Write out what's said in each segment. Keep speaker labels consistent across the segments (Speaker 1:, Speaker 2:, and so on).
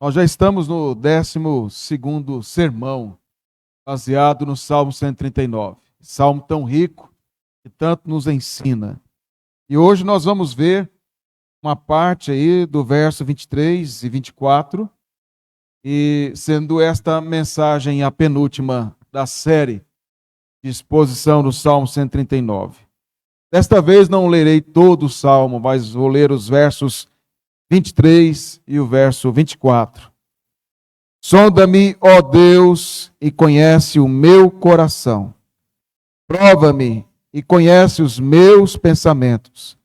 Speaker 1: Nós já estamos no 12º sermão, baseado no Salmo 139. Salmo tão rico que tanto nos ensina. E hoje nós vamos ver uma parte aí do verso 23 e 24, e sendo esta mensagem a penúltima da série de exposição do Salmo 139. Desta vez não lerei todo o Salmo, mas vou ler os versos 23 e o verso 24. Sonda-me, ó Deus, e conhece o meu coração. Prova-me e conhece os meus pensamentos.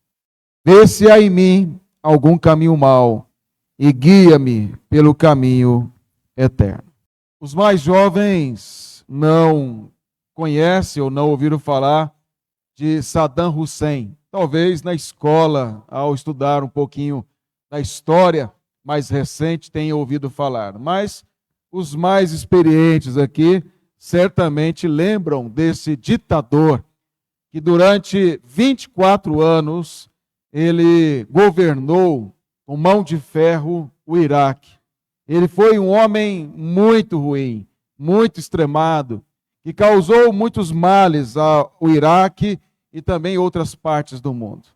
Speaker 1: Vê se há em mim algum caminho mau e guia-me pelo caminho eterno. Os mais jovens não conhecem ou não ouviram falar de Saddam Hussein. Talvez na escola, ao estudar um pouquinho da história mais recente, tenham ouvido falar. Mas os mais experientes aqui certamente lembram desse ditador que durante 24 anos ele governou com mão de ferro o Iraque. Ele foi um homem muito ruim, muito extremado, que causou muitos males ao Iraque e também outras partes do mundo.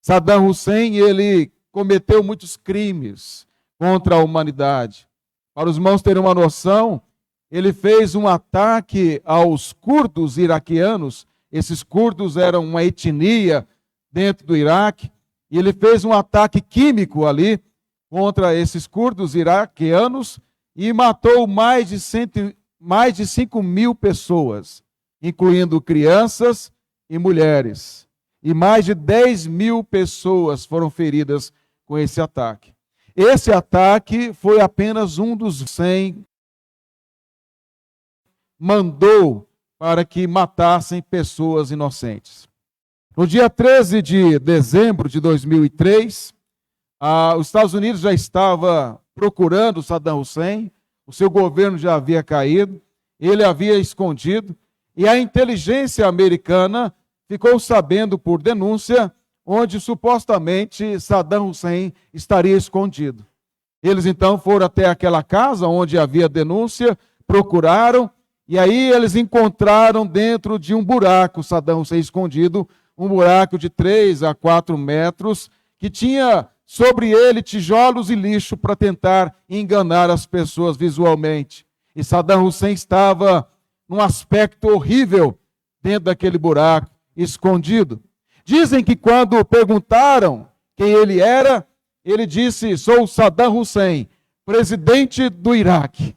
Speaker 1: Saddam Hussein, ele cometeu muitos crimes contra a humanidade. Para os irmãos terem uma noção, ele fez um ataque aos curdos iraquianos. Esses curdos eram uma etnia dentro do Iraque, e ele fez um ataque químico ali contra esses curdos iraquianos e matou mais de 5.000 pessoas, incluindo crianças e mulheres. E mais de 10.000 pessoas foram feridas com esse ataque. Esse ataque foi apenas um dos 100 mandou para que matassem pessoas inocentes. No dia 13 de dezembro de 2003, os Estados Unidos já estava procurando Saddam Hussein, o seu governo já havia caído, ele havia escondido, e a inteligência americana ficou sabendo por denúncia onde supostamente Saddam Hussein estaria escondido. Eles então foram até aquela casa onde havia denúncia, procuraram, e aí eles encontraram dentro de um buraco Saddam Hussein escondido, um buraco de 3 a 4 metros, que tinha sobre ele tijolos e lixo para tentar enganar as pessoas visualmente. E Saddam Hussein estava num aspecto horrível dentro daquele buraco, escondido. Dizem que quando perguntaram quem ele era, ele disse: sou Saddam Hussein, presidente do Iraque.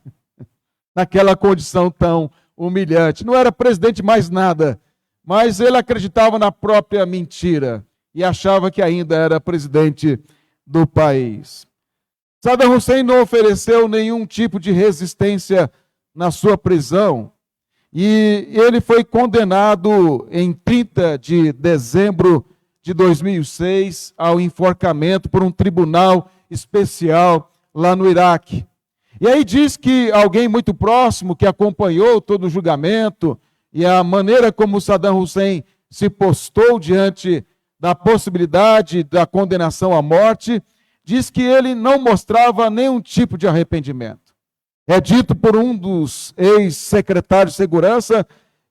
Speaker 1: Naquela condição tão humilhante. Não era presidente mais nada, mas ele acreditava na própria mentira e achava que ainda era presidente do país. Saddam Hussein não ofereceu nenhum tipo de resistência na sua prisão e ele foi condenado em 30 de dezembro de 2006 ao enforcamento por um tribunal especial lá no Iraque. E aí diz que alguém muito próximo que acompanhou todo o julgamento e a maneira como Saddam Hussein se postou diante da possibilidade da condenação à morte, diz que ele não mostrava nenhum tipo de arrependimento. É dito por um dos ex-secretários de segurança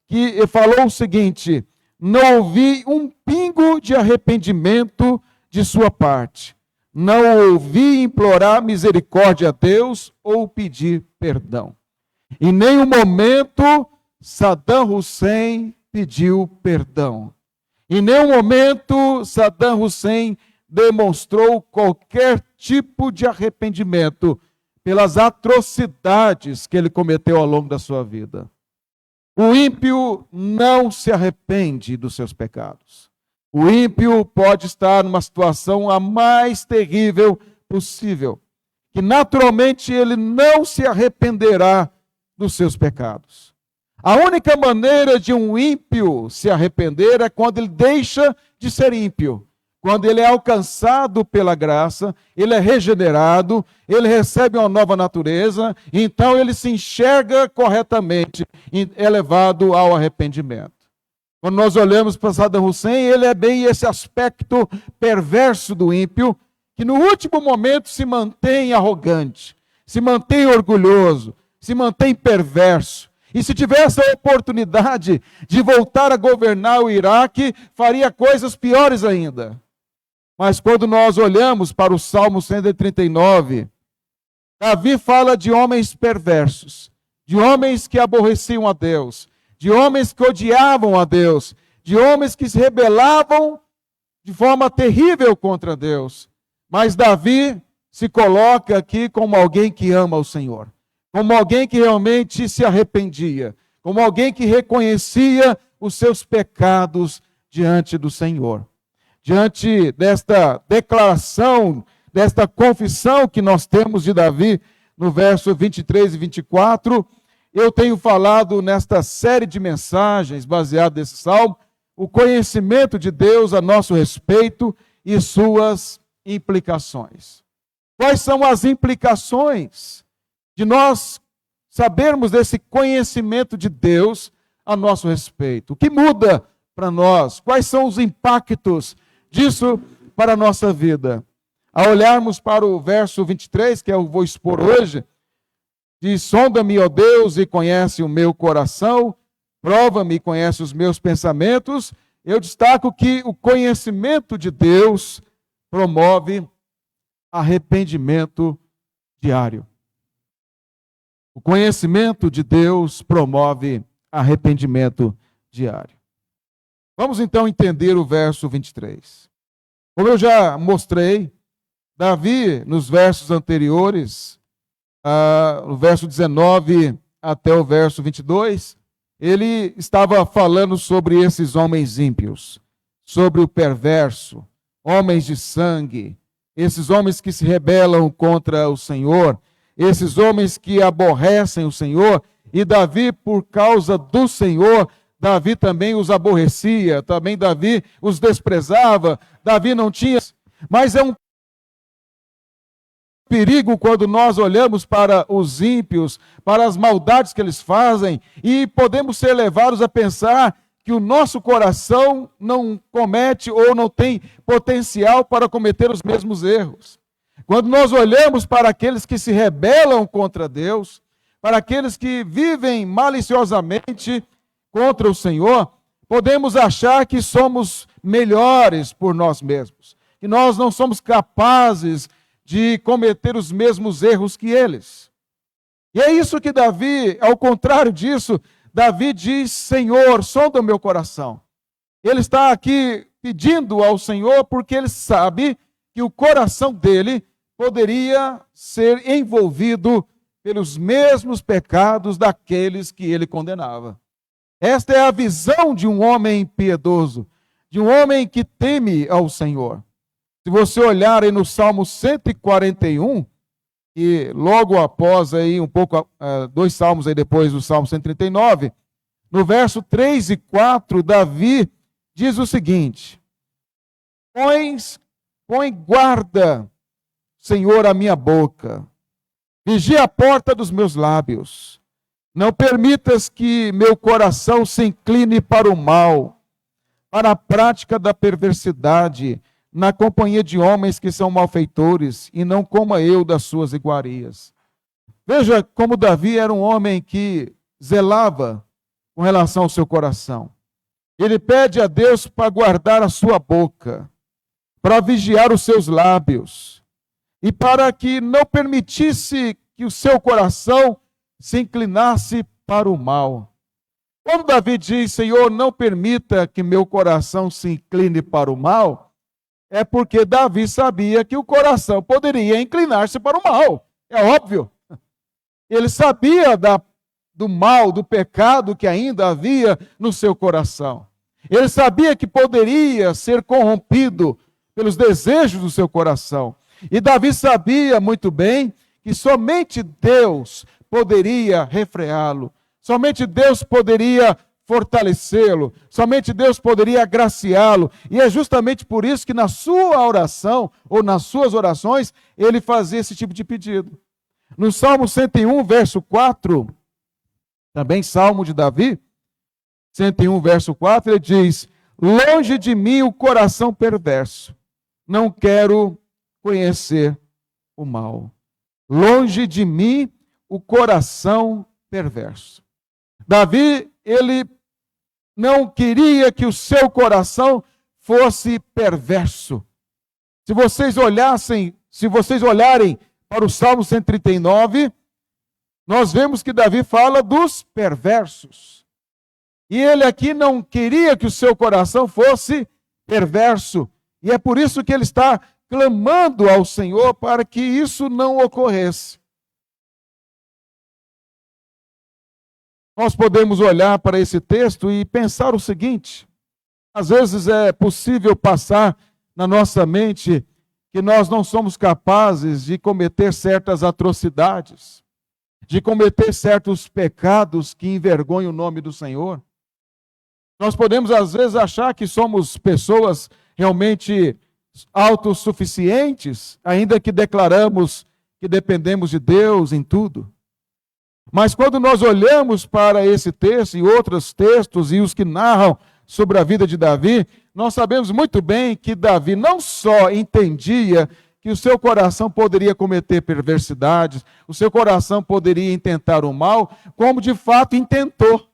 Speaker 1: que falou o seguinte: não ouvi um pingo de arrependimento de sua parte. Não ouvi implorar misericórdia a Deus ou pedir perdão. Em nenhum momento Saddam Hussein pediu perdão. Em nenhum momento Saddam Hussein demonstrou qualquer tipo de arrependimento pelas atrocidades que ele cometeu ao longo da sua vida. O ímpio não se arrepende dos seus pecados. O ímpio pode estar numa situação a mais terrível possível, que naturalmente ele não se arrependerá dos seus pecados. A única maneira de um ímpio se arrepender é quando ele deixa de ser ímpio. Quando ele é alcançado pela graça, ele é regenerado, ele recebe uma nova natureza, então ele se enxerga corretamente e é levado ao arrependimento. Quando nós olhamos para Saddam Hussein, ele é bem esse aspecto perverso do ímpio, que no último momento se mantém arrogante, se mantém orgulhoso, se mantém perverso. E se tivesse a oportunidade de voltar a governar o Iraque, faria coisas piores ainda. Mas quando nós olhamos para o Salmo 139, Davi fala de homens perversos, de homens que aborreciam a Deus, de homens que odiavam a Deus, de homens que se rebelavam de forma terrível contra Deus. Mas Davi se coloca aqui como alguém que ama o Senhor, como alguém que realmente se arrependia, como alguém que reconhecia os seus pecados diante do Senhor. Diante desta declaração, desta confissão que nós temos de Davi, no verso 23 e 24, eu tenho falado nesta série de mensagens baseadas nesse salmo, o conhecimento de Deus a nosso respeito e suas implicações. Quais são as implicações de nós sabermos desse conhecimento de Deus a nosso respeito? O que muda para nós? Quais são os impactos disso para a nossa vida? Ao olharmos para o verso 23, que eu vou expor hoje, diz: sonda-me, ó Deus, e conhece o meu coração, prova-me e conhece os meus pensamentos. Eu destaco que o conhecimento de Deus promove arrependimento diário. O conhecimento de Deus promove arrependimento diário. Vamos então entender o verso 23. Como eu já mostrei, Davi, nos versos anteriores, no verso 19 até o verso 22, ele estava falando sobre esses homens ímpios, sobre o perverso, homens de sangue, esses homens que se rebelam contra o Senhor, esses homens que aborrecem o Senhor, e Davi, por causa do Senhor, Davi também os aborrecia, também Davi os desprezava, Davi não tinha. Mas é um perigo quando nós olhamos para os ímpios, para as maldades que eles fazem, e podemos ser levados a pensar que o nosso coração não comete ou não tem potencial para cometer os mesmos erros. Quando nós olhamos para aqueles que se rebelam contra Deus, para aqueles que vivem maliciosamente contra o Senhor, podemos achar que somos melhores por nós mesmos, que nós não somos capazes de cometer os mesmos erros que eles. E é isso que Davi, ao contrário disso, Davi diz: Senhor, sonda o meu coração. Ele está aqui pedindo ao Senhor porque ele sabe que o coração dele poderia ser envolvido pelos mesmos pecados daqueles que ele condenava. Esta é a visão de um homem piedoso, de um homem que teme ao Senhor. Se você olhar aí no Salmo 141, e logo após aí um pouco, 2 salmos aí depois do Salmo 139, no verso 3 e 4, Davi diz o seguinte: põe guarda, Senhor, a minha boca, vigia a porta dos meus lábios, não permitas que meu coração se incline para o mal, para a prática da perversidade, na companhia de homens que são malfeitores, e não coma eu das suas iguarias. Veja como Davi era um homem que zelava com relação ao seu coração. Ele pede a Deus para guardar a sua boca, para vigiar os seus lábios, e para que não permitisse que o seu coração se inclinasse para o mal. Quando Davi diz: Senhor, não permita que meu coração se incline para o mal, é porque Davi sabia que o coração poderia inclinar-se para o mal. É óbvio. Ele sabia do mal, do pecado que ainda havia no seu coração. Ele sabia que poderia ser corrompido pelos desejos do seu coração. E Davi sabia muito bem que somente Deus poderia refreá-lo. Somente Deus poderia fortalecê-lo, somente Deus poderia agraciá-lo, e é justamente por isso que na sua oração, ou nas suas orações, ele fazia esse tipo de pedido. No Salmo 101, verso 4, também Salmo de Davi, 101, verso 4, ele diz: longe de mim o coração perverso, não quero conhecer o mal. longe de mim o coração perverso. Davi, ele não queria que o seu coração fosse perverso. Se vocês olharem para o Salmo 139, nós vemos que Davi fala dos perversos. E ele aqui não queria que o seu coração fosse perverso. E é por isso que ele está clamando ao Senhor para que isso não ocorresse. Nós podemos olhar para esse texto e pensar o seguinte: às vezes é possível passar na nossa mente que nós não somos capazes de cometer certas atrocidades, de cometer certos pecados que envergonham o nome do Senhor. Nós podemos, às vezes, achar que somos pessoas realmente autossuficientes, ainda que declaramos que dependemos de Deus em tudo. Mas quando nós olhamos para esse texto e outros textos e os que narram sobre a vida de Davi, nós sabemos muito bem que Davi não só entendia que o seu coração poderia cometer perversidades, o seu coração poderia intentar o mal, como de fato intentou.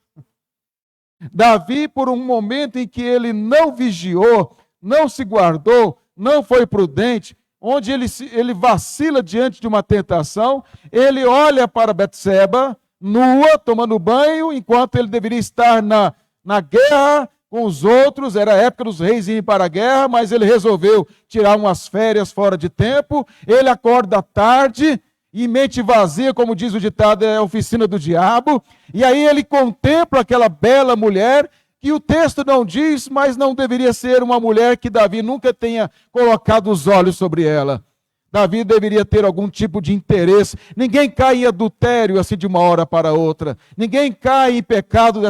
Speaker 1: Davi, por um momento em que ele não vigiou, não se guardou, não foi prudente, onde ele vacila diante de uma tentação, ele olha para Betseba, nua, tomando banho, enquanto ele deveria estar na guerra com os outros. Era a época dos reis irem para a guerra, mas ele resolveu tirar umas férias fora de tempo. Ele acorda tarde, e mente vazia, como diz o ditado, é a oficina do diabo. E aí ele contempla aquela bela mulher, que o texto não diz, mas não deveria ser uma mulher que Davi nunca tenha colocado os olhos sobre ela. Davi deveria ter algum tipo de interesse. Ninguém cai em adultério assim de uma hora para outra. Ninguém cai em pecado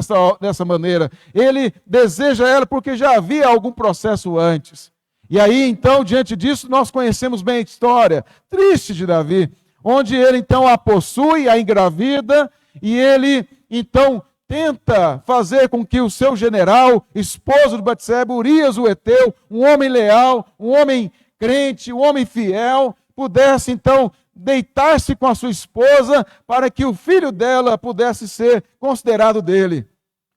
Speaker 1: dessa maneira. Ele deseja ela porque já havia algum processo antes. E aí, então, diante disso, nós conhecemos bem a história triste de Davi, onde ele, então, a possui, a engravida, e ele, então, tenta fazer com que o seu general, esposo de Betseba, Urias o Heteu, um homem leal, um homem crente, um homem fiel, pudesse então deitar-se com a sua esposa para que o filho dela pudesse ser considerado dele.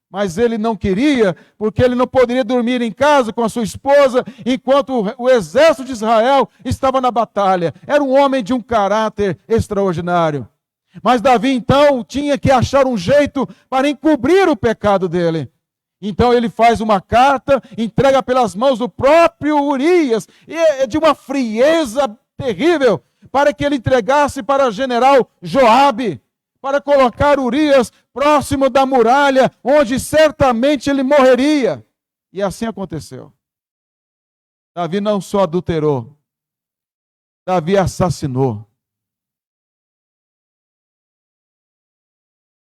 Speaker 1: Mas ele não queria, porque ele não poderia dormir em casa com a sua esposa enquanto o exército de Israel estava na batalha. Era um homem de um caráter extraordinário. Mas Davi então tinha que achar um jeito para encobrir o pecado dele. Então ele faz uma carta, entrega pelas mãos do próprio Urias, e de uma frieza terrível, para que ele entregasse para o general Joabe, para colocar Urias próximo da muralha, onde certamente ele morreria. E assim aconteceu. Davi não só adulterou, Davi assassinou.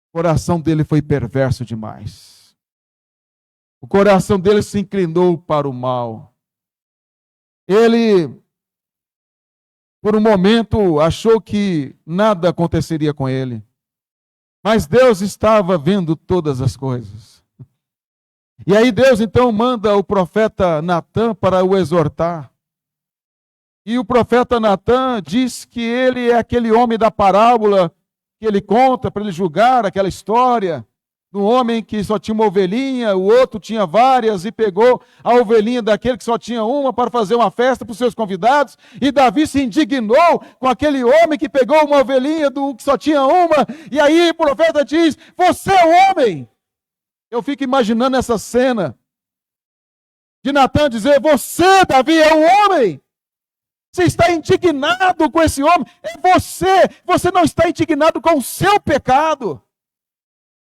Speaker 1: O coração dele foi perverso demais. O coração dele se inclinou para o mal. Ele, por um momento, achou que nada aconteceria com ele. Mas Deus estava vendo todas as coisas. E aí Deus então manda o profeta Natã para o exortar. E o profeta Natã diz que ele é aquele homem da parábola que ele conta para ele julgar aquela história do homem que só tinha uma ovelhinha, o outro tinha várias e pegou a ovelhinha daquele que só tinha uma para fazer uma festa para os seus convidados. E Davi se indignou com aquele homem que pegou uma ovelhinha do que só tinha uma. E aí o profeta diz: você é o homem. Eu fico imaginando essa cena de Natã dizer: você, Davi, é o homem. Você está indignado com esse homem. É você. Você não está indignado com o seu pecado.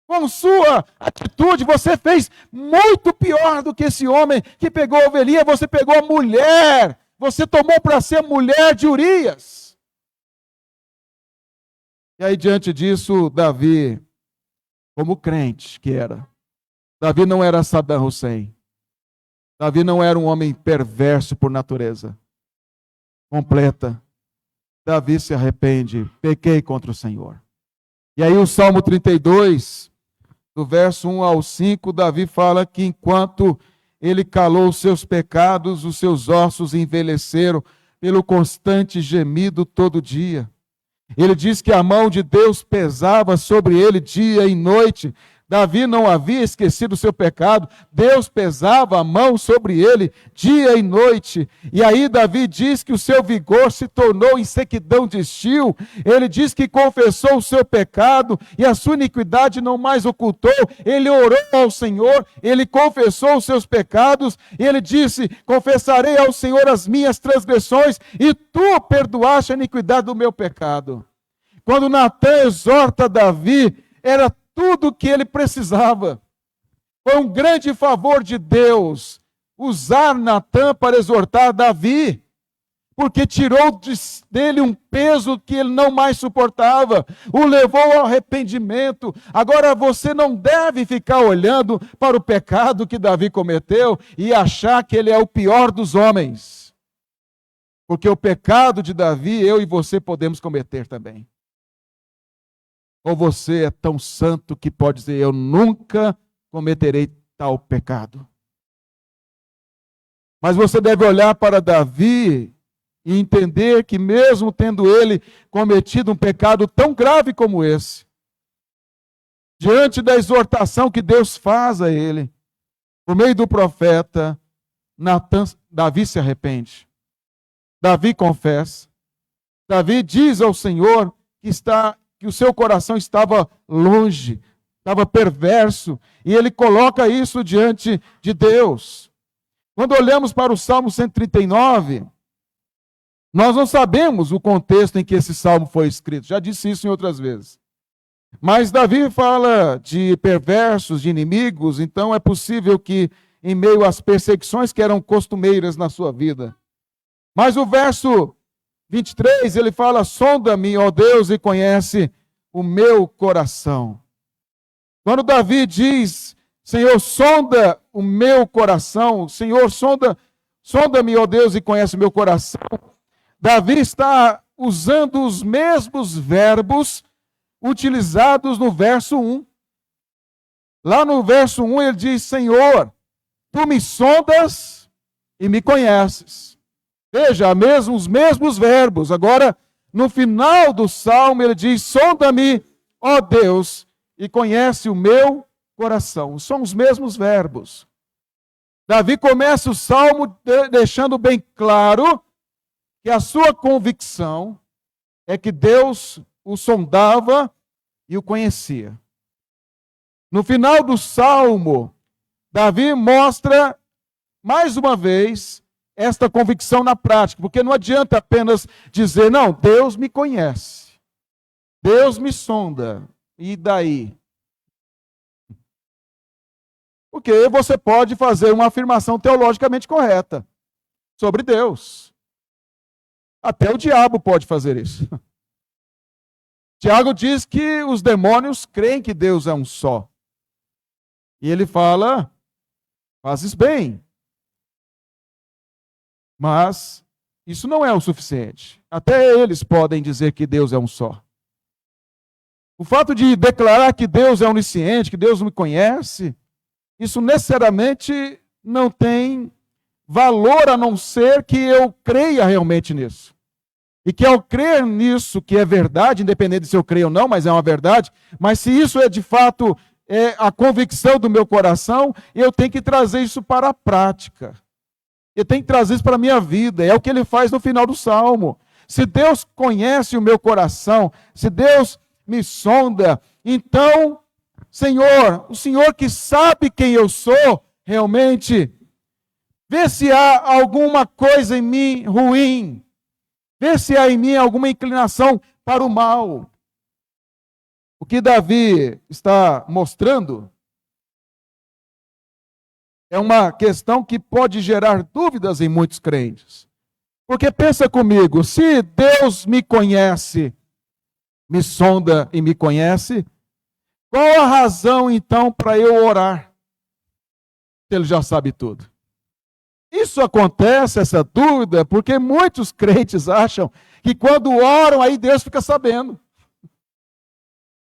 Speaker 1: Com sua atitude, você fez muito pior do que esse homem que pegou a ovelhinha. Você pegou a mulher. Você tomou para ser a mulher de Urias. E aí, diante disso, Davi, como crente que era, Davi não era Saddam Hussein. Davi não era um homem perverso por natureza. Completa. Davi se arrepende. Pequei contra o Senhor. E aí o Salmo 32, do verso 1 ao 5, Davi fala que enquanto ele calou os seus pecados, os seus ossos envelheceram pelo constante gemido todo dia. Ele diz que a mão de Deus pesava sobre ele dia e noite. Davi não havia esquecido o seu pecado, Deus pesava a mão sobre ele dia e noite. E aí Davi diz que o seu vigor se tornou em sequidão de estio. Ele diz que confessou o seu pecado e a sua iniquidade não mais ocultou. Ele orou ao Senhor, ele confessou os seus pecados e ele disse: confessarei ao Senhor as minhas transgressões e tu perdoaste a iniquidade do meu pecado. Quando Natã exorta Davi, era tudo o que ele precisava. Foi um grande favor de Deus usar Natã para exortar Davi, porque tirou dele um peso que ele não mais suportava, o levou ao arrependimento. Agora você não deve ficar olhando para o pecado que Davi cometeu e achar que ele é o pior dos homens, porque o pecado de Davi, eu e você podemos cometer também. Ou você é tão santo que pode dizer: eu nunca cometerei tal pecado. Mas você deve olhar para Davi e entender que mesmo tendo ele cometido um pecado tão grave como esse, diante da exortação que Deus faz a ele, por meio do profeta, Davi se arrepende. Davi confessa. Davi diz ao Senhor que o seu coração estava longe, estava perverso, e ele coloca isso diante de Deus. Quando olhamos para o Salmo 139, nós não sabemos o contexto em que esse salmo foi escrito, já disse isso em outras vezes. Mas Davi fala de perversos, de inimigos, então é possível que, em meio às perseguições que eram costumeiras na sua vida. Mas o verso 23, ele fala: sonda-me, ó Deus, e conhece o meu coração. Quando Davi diz: Senhor, sonda o meu coração, Senhor, sonda-me, ó Deus, e conhece o meu coração, Davi está usando os mesmos verbos utilizados no verso 1. Lá no verso 1 ele diz: Senhor, tu me sondas e me conheces. Veja, os mesmos verbos. Agora, no final do salmo, ele diz: sonda-me, ó Deus, e conhece o meu coração. São os mesmos verbos. Davi começa o salmo deixando bem claro que a sua convicção é que Deus o sondava e o conhecia. No final do salmo, Davi mostra, mais uma vez, esta convicção na prática, porque não adianta apenas dizer: não, Deus me conhece, Deus me sonda, e daí? Porque você pode fazer uma afirmação teologicamente correta sobre Deus. Até o diabo pode fazer isso. Tiago diz que os demônios creem que Deus é um só. E ele fala: fazes bem. Mas isso não é o suficiente. Até eles podem dizer que Deus é um só. O fato de declarar que Deus é onisciente, que Deus me conhece, isso necessariamente não tem valor a não ser que eu creia realmente nisso. E que ao crer nisso, que é verdade, independente se eu creio ou não, mas é uma verdade, mas se isso é de fato a convicção do meu coração, eu tenho que trazer isso para a prática. Eu tenho que trazer isso para a minha vida. É o que ele faz no final do Salmo. Se Deus conhece o meu coração, se Deus me sonda, então, Senhor, o Senhor que sabe quem eu sou, realmente, vê se há alguma coisa em mim ruim, vê se há em mim alguma inclinação para o mal. O que Davi está mostrando é uma questão que pode gerar dúvidas em muitos crentes. Porque pensa comigo, se Deus me conhece, me sonda e me conhece, qual a razão então para eu orar? Se ele já sabe tudo. Isso acontece, essa dúvida, porque muitos crentes acham que quando oram, aí Deus fica sabendo.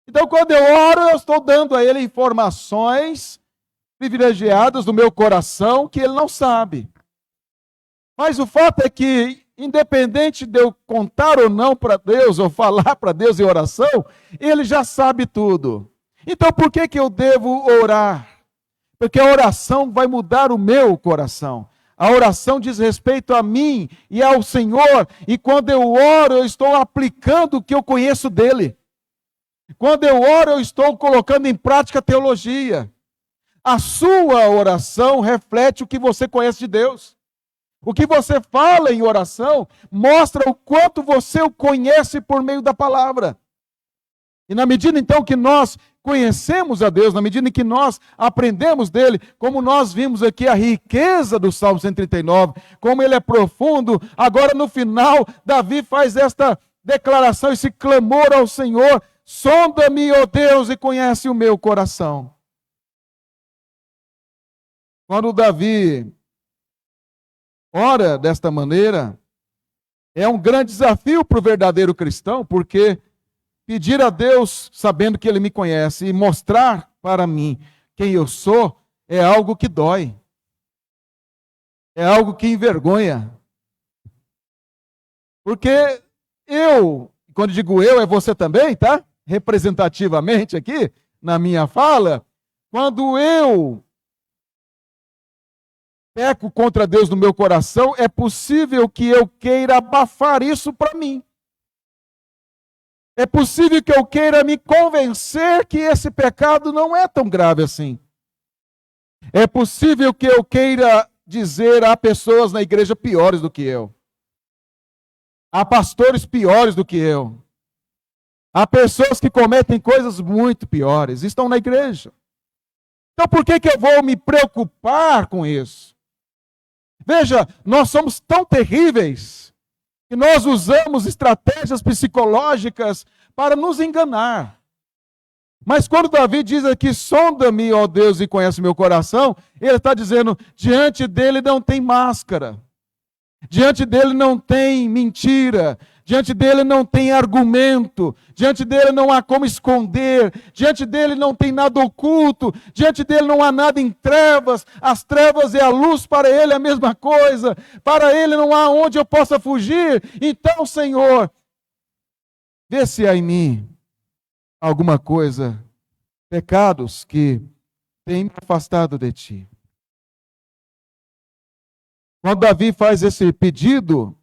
Speaker 1: Então, quando eu oro, eu estou dando a ele informações privilegiadas do meu coração que ele não sabe. Mas o fato é que, independente de eu contar ou não para Deus, ou falar para Deus em oração, Ele já sabe tudo. Então por que eu devo orar? Porque a oração vai mudar o meu coração. A oração diz respeito a mim e ao Senhor, e quando eu oro, eu estou aplicando o que eu conheço dele. Quando eu oro, eu estou colocando em prática a teologia. A sua oração reflete o que você conhece de Deus. O que você fala em oração mostra o quanto você o conhece por meio da palavra. E na medida então que nós conhecemos a Deus, na medida em que nós aprendemos dele, como nós vimos aqui a riqueza do Salmo 139, como ele é profundo, agora no final, Davi faz esta declaração, esse clamor ao Senhor: sonda-me, ó Deus, e conhece o meu coração. Quando Davi ora desta maneira, é um grande desafio para o verdadeiro cristão, porque pedir a Deus, sabendo que Ele me conhece, e mostrar para mim quem eu sou, é algo que dói. É algo que envergonha. Porque eu, quando digo eu, é você também, tá? Representativamente aqui, na minha fala, quando eu peco contra Deus no meu coração, é possível que eu queira abafar isso para mim. É possível que eu queira me convencer que esse pecado não é tão grave assim. É possível que eu queira dizer a pessoas na igreja piores do que eu. Há pastores piores do que eu. Há pessoas que cometem coisas muito piores, estão na igreja. Então por que eu vou me preocupar com isso? Veja, nós somos tão terríveis que nós usamos estratégias psicológicas para nos enganar. Mas quando Davi diz aqui, sonda-me, ó Deus, e conhece meu coração, ele está dizendo, diante dele não tem máscara, diante dele não tem mentira, diante dele não tem argumento, diante dele não há como esconder, diante dele não tem nada oculto, diante dele não há nada em trevas, as trevas e a luz para ele é a mesma coisa, para ele não há onde eu possa fugir. Então, Senhor, vê se há em mim alguma coisa, pecados que têm me afastado de ti. Quando Davi faz esse pedido,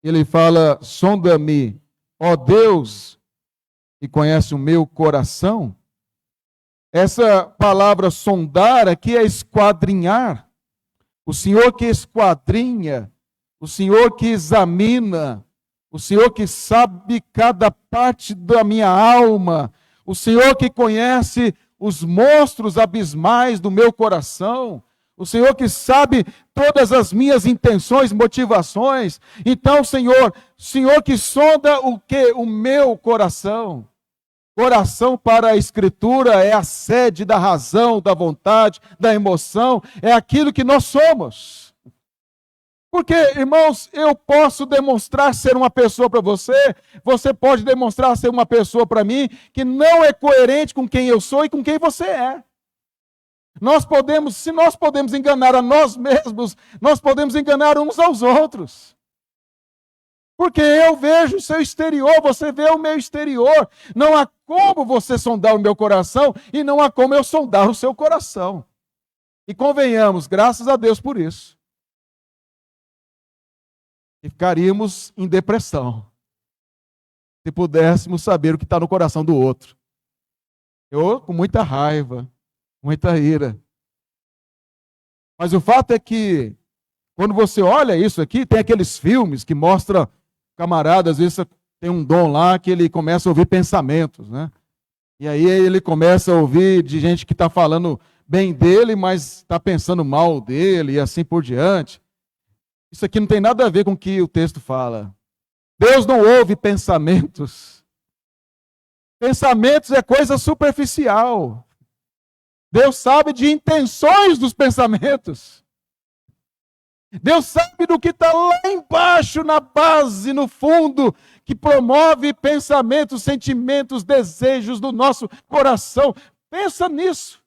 Speaker 1: ele fala, sonda-me, ó Deus, e conhece o meu coração. Essa palavra sondar aqui é esquadrinhar. O Senhor que esquadrinha, o Senhor que examina, o Senhor que sabe cada parte da minha alma, o Senhor que conhece os monstros abismais do meu coração, o Senhor que sabe todas as minhas intenções, motivações. Então, Senhor que sonda o quê? O meu coração. Coração para a Escritura é a sede da razão, da vontade, da emoção, é aquilo que nós somos. Porque, irmãos, eu posso demonstrar ser uma pessoa para você, você pode demonstrar ser uma pessoa para mim, que não é coerente com quem eu sou e com quem você é. Se nós podemos enganar a nós mesmos, nós podemos enganar uns aos outros. Porque eu vejo o seu exterior, você vê o meu exterior. Não há como você sondar o meu coração e não há como eu sondar o seu coração. E convenhamos, graças a Deus por isso. E ficaríamos em depressão se pudéssemos saber o que está no coração do outro. Eu, com muita raiva, muita ira. Mas o fato é que, quando você olha isso aqui, tem aqueles filmes que mostram camarada, às vezes tem um dom lá que ele começa a ouvir pensamentos, né? E aí ele começa a ouvir de gente que está falando bem dele, mas está pensando mal dele e assim por diante. Isso aqui não tem nada a ver com o que o texto fala. Deus não ouve pensamentos. Pensamentos é coisa superficial. Deus sabe de intenções dos pensamentos. Deus sabe do que está lá embaixo, na base, no fundo, que promove pensamentos, sentimentos, desejos do nosso coração. Pensa nisso.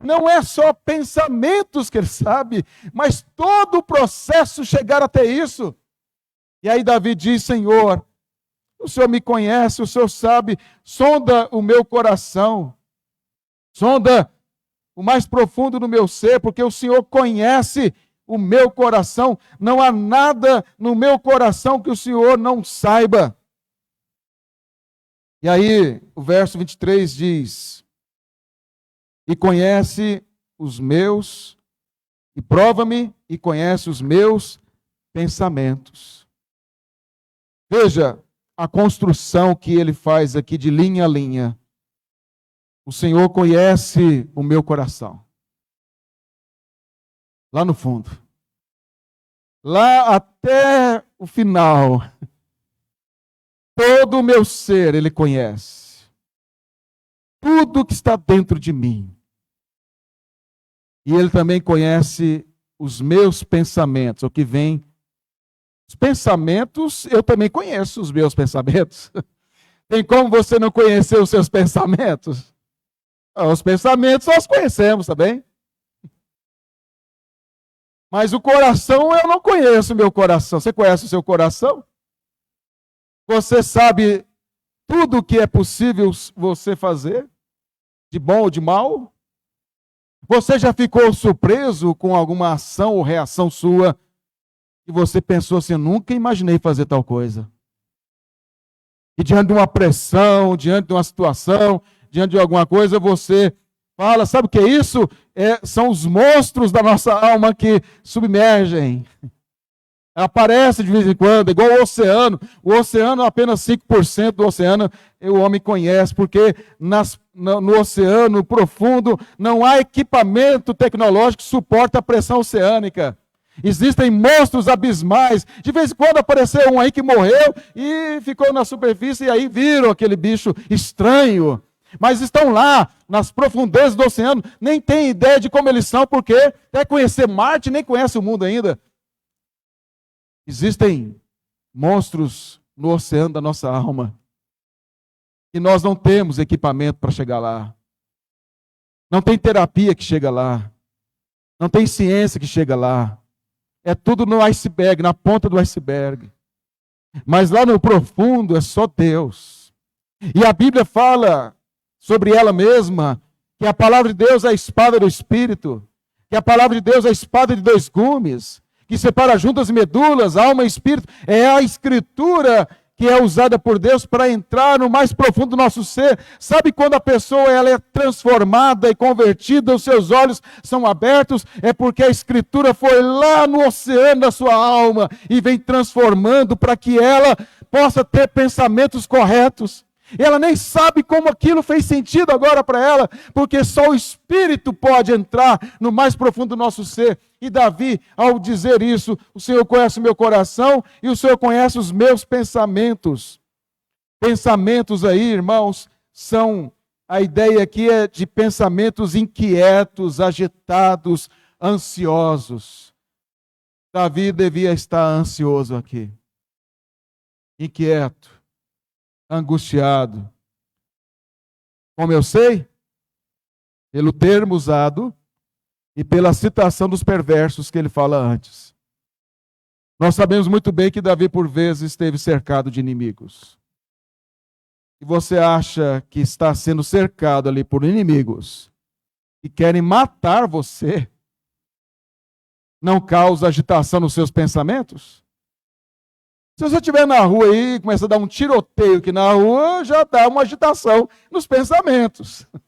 Speaker 1: Não é só pensamentos que Ele sabe, mas todo o processo chegar até isso. E aí Davi diz: Senhor, o Senhor me conhece, o Senhor sabe, sonda o meu coração, sonda o mais profundo do meu ser, porque o Senhor conhece o meu coração. Não há nada no meu coração que o Senhor não saiba. E aí, o verso 23 diz: e conhece os meus, e prova-me e conhece os meus pensamentos. Veja a construção que ele faz aqui de linha a linha. O Senhor conhece o meu coração. Lá no fundo. Lá até o final. Todo o meu ser Ele conhece. Tudo que está dentro de mim. E Ele também conhece os meus pensamentos, o que vem. Os pensamentos, eu também conheço os meus pensamentos. Tem como você não conhecer os seus pensamentos? Os pensamentos nós conhecemos também. Mas o coração, eu não conheço o meu coração. Você conhece o seu coração? Você sabe tudo o que é possível você fazer? De bom ou de mal? Você já ficou surpreso com alguma ação ou reação sua e você pensou assim: nunca imaginei fazer tal coisa? E diante de uma pressão, diante de uma situação, diante de alguma coisa, você fala: sabe o que é isso? São os monstros da nossa alma que submergem. Aparece de vez em quando, igual o oceano. O oceano, apenas 5% do oceano o homem conhece, porque no oceano profundo não há equipamento tecnológico que suporte a pressão oceânica. Existem monstros abismais. De vez em quando apareceu um aí que morreu e ficou na superfície, e aí viram aquele bicho estranho. Mas estão lá, nas profundezas do oceano, nem tem ideia de como eles são, porque até conhecer Marte, nem conhece o mundo ainda. Existem monstros no oceano da nossa alma. E nós não temos equipamento para chegar lá. Não tem terapia que chega lá. Não tem ciência que chega lá. É tudo no iceberg, na ponta do iceberg. Mas lá no profundo é só Deus. E a Bíblia fala sobre ela mesma, que a palavra de Deus é a espada do Espírito, que a palavra de Deus é a espada de dois gumes, que separa juntas e medulas, alma e espírito. É a Escritura que é usada por Deus para entrar no mais profundo do nosso ser. Sabe quando a pessoa ela é transformada e convertida, os seus olhos são abertos? É porque a Escritura foi lá no oceano da sua alma e vem transformando para que ela possa ter pensamentos corretos. Ela nem sabe como aquilo fez sentido agora para ela, porque só o Espírito pode entrar no mais profundo do nosso ser. E Davi, ao dizer isso, o Senhor conhece o meu coração e o Senhor conhece os meus pensamentos. Pensamentos aí, irmãos, a ideia aqui é de pensamentos inquietos, agitados, ansiosos. Davi devia estar ansioso aqui, inquieto, angustiado. Como eu sei? Pelo termo usado e pela citação dos perversos que ele fala antes. Nós sabemos muito bem que Davi, por vezes, esteve cercado de inimigos. E você acha que está sendo cercado ali por inimigos que querem matar você, não causa agitação nos seus pensamentos? Se você estiver na rua aí e começa a dar um tiroteio aqui na rua, já dá uma agitação nos pensamentos. Não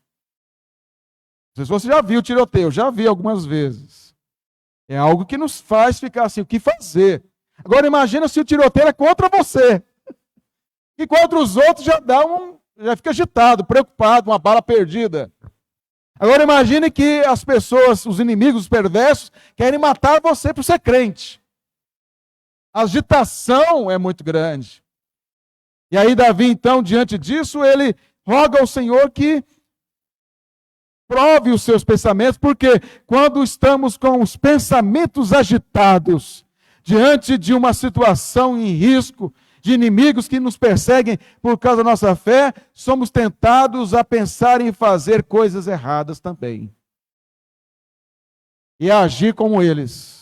Speaker 1: sei se você já viu tiroteio, eu já vi algumas vezes. É algo que nos faz ficar assim, o que fazer? Agora imagina se o tiroteio é contra você. E contra os outros já fica agitado, preocupado, uma bala perdida. Agora imagine que as pessoas, os inimigos, os perversos, querem matar você por ser crente. A agitação é muito grande. E aí Davi, então, diante disso, ele roga ao Senhor que prove os seus pensamentos, porque quando estamos com os pensamentos agitados, diante de uma situação em risco, de inimigos que nos perseguem por causa da nossa fé, somos tentados a pensar em fazer coisas erradas também. E a agir como eles.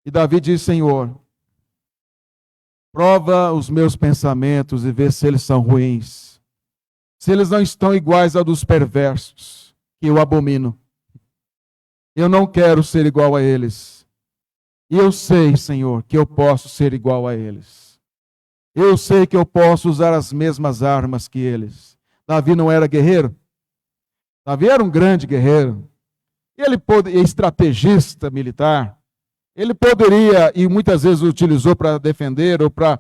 Speaker 1: E Davi diz: Senhor, Prova os meus pensamentos e vê se eles são ruins. Se eles não estão iguais a dos perversos, que eu abomino. Eu não quero ser igual a eles. E eu sei, Senhor, que eu posso ser igual a eles. Eu sei que eu posso usar as mesmas armas que eles. Davi não era guerreiro? Davi era um grande guerreiro. Ele estrategista militar. Ele poderia, e muitas vezes utilizou para defender ou para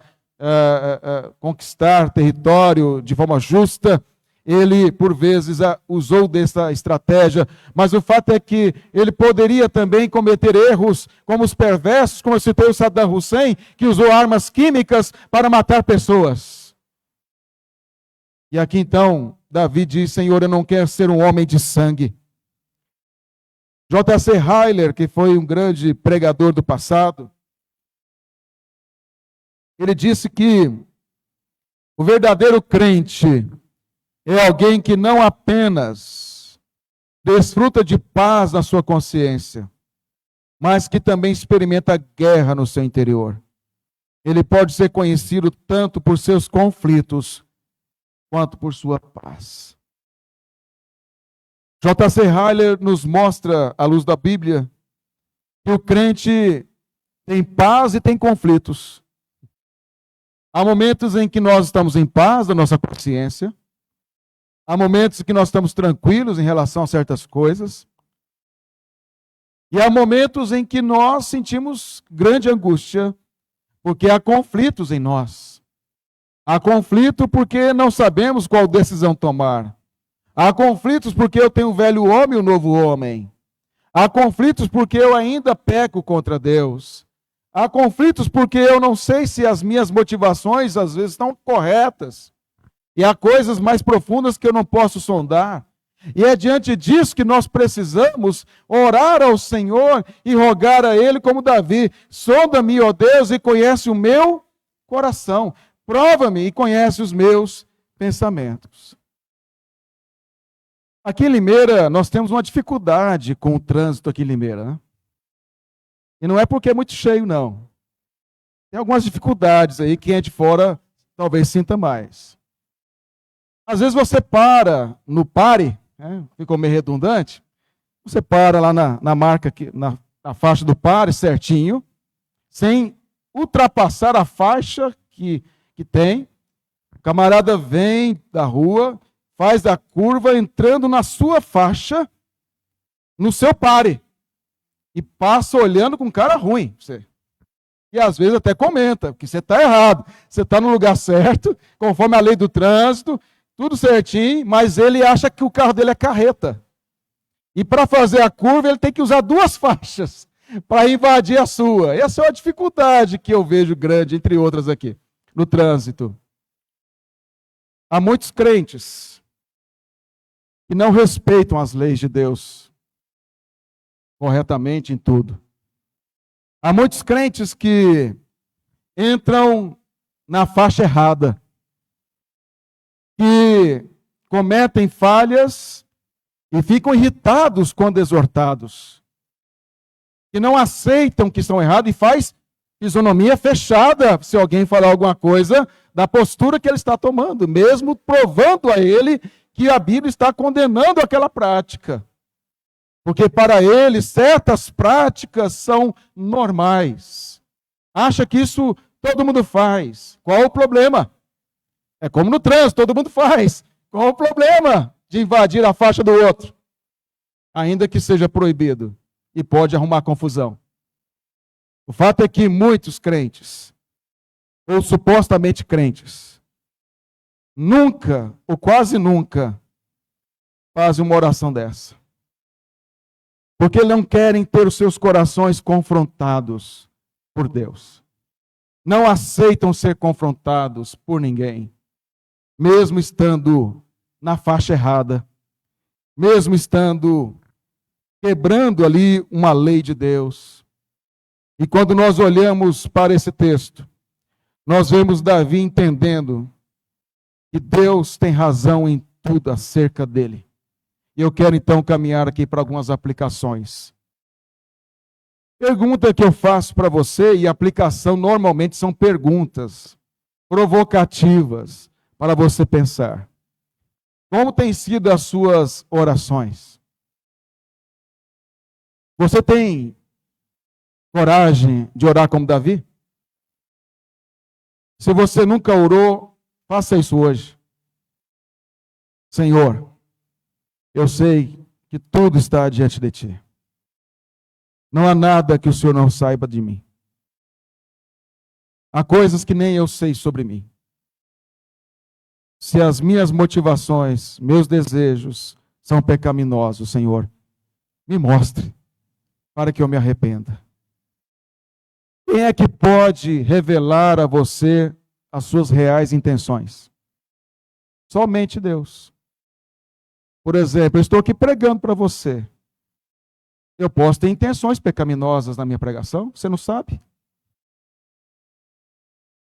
Speaker 1: conquistar território de forma justa. Ele, por vezes, usou dessa estratégia, mas o fato é que ele poderia também cometer erros, como os perversos, como eu citei o Saddam Hussein, que usou armas químicas para matar pessoas. E aqui então, Davi diz, Senhor, eu não quero ser um homem de sangue. J.C. Ryle, que foi um grande pregador do passado, ele disse que o verdadeiro crente é alguém que não apenas desfruta de paz na sua consciência, mas que também experimenta guerra no seu interior. Ele pode ser conhecido tanto por seus conflitos, quanto por sua paz. J.C. Ryle nos mostra, à luz da Bíblia, que o crente tem paz e tem conflitos. Há momentos em que nós estamos em paz da nossa consciência. Há momentos em que nós estamos tranquilos em relação a certas coisas. E há momentos em que nós sentimos grande angústia, porque há conflitos em nós. Há conflito porque não sabemos qual decisão tomar. Há conflitos porque eu tenho o velho homem e o novo homem. Há conflitos porque eu ainda peco contra Deus. Há conflitos porque eu não sei se as minhas motivações às vezes estão corretas. E há coisas mais profundas que eu não posso sondar. E é diante disso que nós precisamos orar ao Senhor e rogar a Ele como Davi. Sonda-me, ó Deus, e conhece o meu coração. Prova-me e conhece os meus pensamentos. Aqui em Limeira, nós temos uma dificuldade com o trânsito aqui em Limeira, né? E não é porque é muito cheio, não. Tem algumas dificuldades aí, quem é de fora talvez sinta mais. Às vezes você para no pare, né? Ficou meio redundante, você para lá na marca, na faixa do pare certinho, sem ultrapassar a faixa que tem. O camarada vem da rua, faz a curva entrando na sua faixa, no seu pare, e passa olhando com cara ruim. Você. E às vezes até comenta, que você está errado. Você está no lugar certo, conforme a lei do trânsito, tudo certinho, mas ele acha que o carro dele é carreta. E para fazer a curva, ele tem que usar duas faixas para invadir a sua. Essa é uma dificuldade que eu vejo grande, entre outras aqui, no trânsito. Há muitos crentes que não respeitam as leis de Deus corretamente em tudo. Há muitos crentes que entram na faixa errada, que cometem falhas e ficam irritados quando exortados, que não aceitam que estão errados e faz fisionomia fechada se alguém falar alguma coisa da postura que ele está tomando, mesmo provando a ele que a Bíblia está condenando aquela prática. Porque para ele certas práticas são normais. Acha que isso todo mundo faz. Qual o problema? É como no trânsito, todo mundo faz. Qual o problema de invadir a faixa do outro? Ainda que seja proibido. E pode arrumar confusão. O fato é que muitos crentes, ou supostamente crentes, nunca, ou quase nunca, fazem uma oração dessa. Porque não querem ter os seus corações confrontados por Deus. Não aceitam ser confrontados por ninguém. Mesmo estando na faixa errada. Mesmo estando quebrando ali uma lei de Deus. E quando nós olhamos para esse texto, nós vemos Davi entendendo que Deus tem razão em tudo acerca dele. E eu quero então caminhar aqui para algumas aplicações. Pergunta que eu faço para você, e a aplicação normalmente são perguntas provocativas para você pensar. Como têm sido as suas orações? Você tem coragem de orar como Davi? Se você nunca orou, faça isso hoje. Senhor, eu sei que tudo está diante de ti. Não há nada que o Senhor não saiba de mim. Há coisas que nem eu sei sobre mim. Se as minhas motivações, meus desejos são pecaminosos, Senhor, me mostre para que eu me arrependa. Quem é que pode revelar a você as suas reais intenções? Somente Deus. Por exemplo, eu estou aqui pregando para você. Eu posso ter intenções pecaminosas na minha pregação, você não sabe.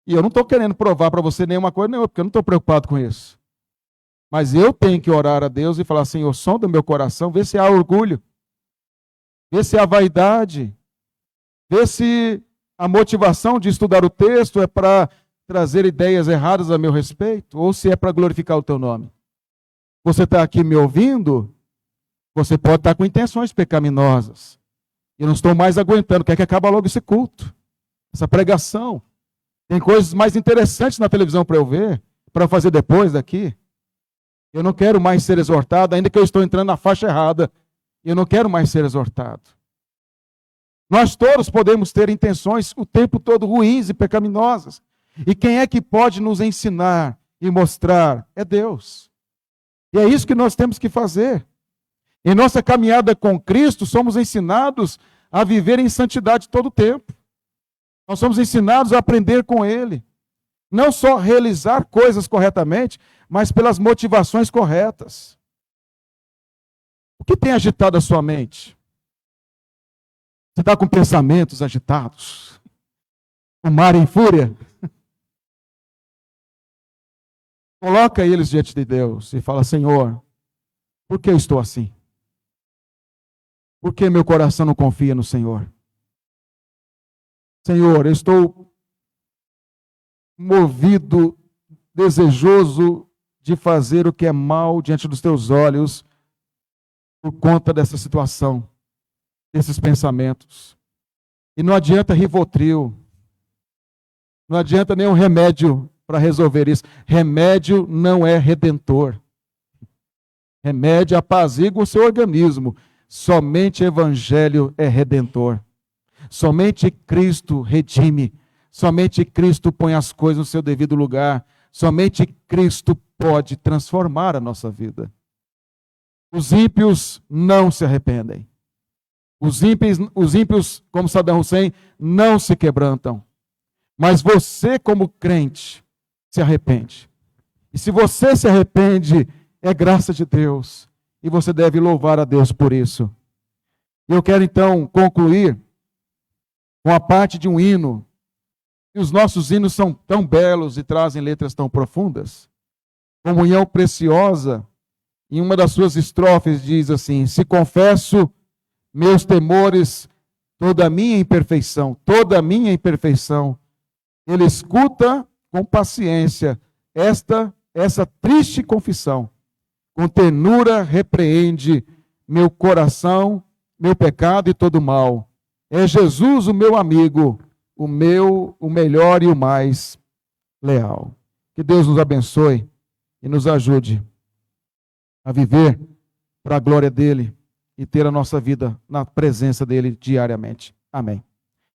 Speaker 1: E eu não estou querendo provar para você nenhuma coisa, nenhuma, porque eu não estou preocupado com isso. Mas eu tenho que orar a Deus e falar, Senhor, som do meu coração, vê se há orgulho, vê se há vaidade, vê se a motivação de estudar o texto é para trazer ideias erradas a meu respeito, ou se é para glorificar o teu nome. Você está aqui me ouvindo, você pode estar com intenções pecaminosas. Eu não estou mais aguentando, quer que acabe logo esse culto, essa pregação. Tem coisas mais interessantes na televisão para eu ver, para fazer depois daqui. Eu não quero mais ser exortado, ainda que eu estou entrando na faixa errada. Eu não quero mais ser exortado. Nós todos podemos ter intenções o tempo todo ruins e pecaminosas. E quem é que pode nos ensinar e mostrar? É Deus. E é isso que nós temos que fazer. Em nossa caminhada com Cristo, somos ensinados a viver em santidade todo o tempo. Nós somos ensinados a aprender com Ele. Não só realizar coisas corretamente, mas pelas motivações corretas. O que tem agitado a sua mente? Você está com pensamentos agitados? O mar em fúria? Coloca eles diante de Deus e fala, Senhor, por que eu estou assim? Por que meu coração não confia no Senhor? Senhor, eu estou movido, desejoso de fazer o que é mal diante dos teus olhos por conta dessa situação, desses pensamentos. E não adianta Rivotril, não adianta nenhum remédio para resolver isso. Remédio não é redentor. Remédio apazigua o seu organismo. Somente Evangelho é redentor. Somente Cristo redime. Somente Cristo põe as coisas no seu devido lugar. Somente Cristo pode transformar a nossa vida. Os ímpios não se arrependem. Os ímpios, como Saddam Hussein, não se quebrantam. Mas você, como crente, se arrepende. E se você se arrepende, é graça de Deus. E você deve louvar a Deus por isso. Eu quero então concluir com a parte de um hino. E os nossos hinos são tão belos e trazem letras tão profundas. Comunhão preciosa, em uma das suas estrofes diz assim: se confesso meus temores, toda a minha imperfeição, Ele escuta com paciência essa triste confissão. Com ternura repreende meu coração, meu pecado e todo mal. É Jesus o meu amigo, o melhor e o mais leal. Que Deus nos abençoe e nos ajude a viver para a glória dele e ter a nossa vida na presença dele diariamente. Amém.